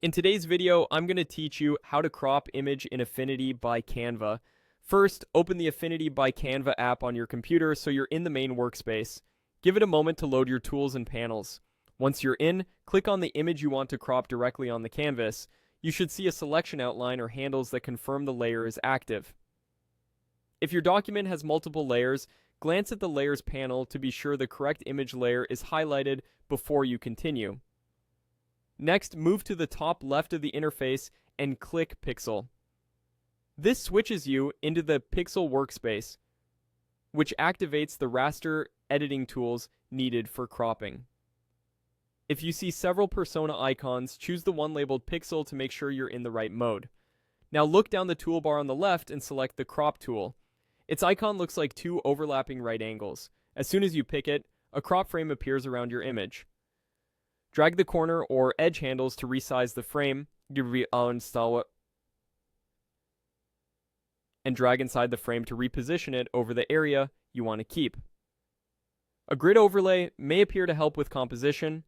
In today's video, I'm going to teach you how to crop image in Affinity by Canva. First, open the Affinity by Canva app on your computer so you're in the main workspace. Give it a moment to load your tools and panels. Once you're in, click on the image you want to crop directly on the canvas. You should see a selection outline or handles that confirm the layer is active. If your document has multiple layers, glance at the Layers panel to be sure the correct image layer is highlighted before you continue. Next, move to the top left of the interface and click Pixel. This switches you into the Pixel workspace, which activates the raster editing tools needed for cropping. If you see several persona icons, choose the one labeled Pixel to make sure you're in the right mode. Now look down the toolbar on the left and select the Crop tool. Its icon looks like two overlapping right angles. As soon as you pick it, a crop frame appears around your image. Drag the corner or edge handles to resize the frame, and drag inside the frame to reposition it over the area you want to keep. A grid overlay may appear to help with composition.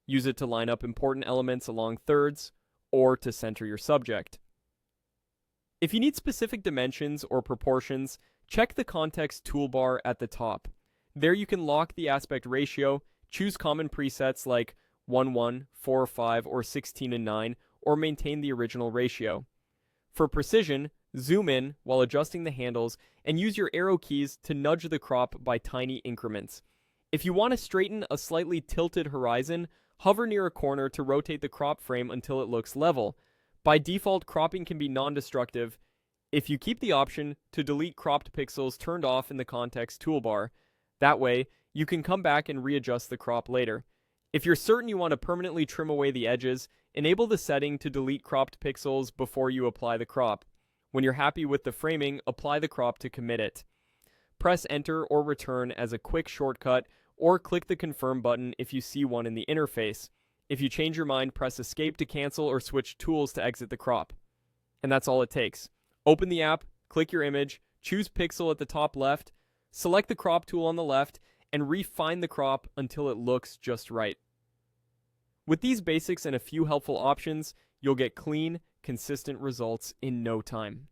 Use it to line up important elements along thirds or to center your subject. If you need specific dimensions or proportions, check the context toolbar at the top. There you can lock the aspect ratio, choose common presets like 1:1, 4:5, or 16:9, or maintain the original ratio. For precision, zoom in while adjusting the handles and use your arrow keys to nudge the crop by tiny increments. If you want to straighten a slightly tilted horizon, hover near a corner to rotate the crop frame until it looks level. By default, cropping can be non-destructive if you keep the option to delete cropped pixels turned off in the context toolbar. That way, you can come back and readjust the crop later. If you're certain you want to permanently trim away the edges, enable the setting to delete cropped pixels before you apply the crop. When you're happy with the framing, apply the crop to commit it. Press Enter or Return as a quick shortcut, or click the Confirm button if you see one in the interface. If you change your mind, press Escape to cancel or switch tools to exit the crop. And that's all it takes. Open the app, click your image, choose Pixel at the top left, select the Crop tool on the left, and refine the crop until it looks just right. With these basics and a few helpful options, you'll get clean, consistent results in no time.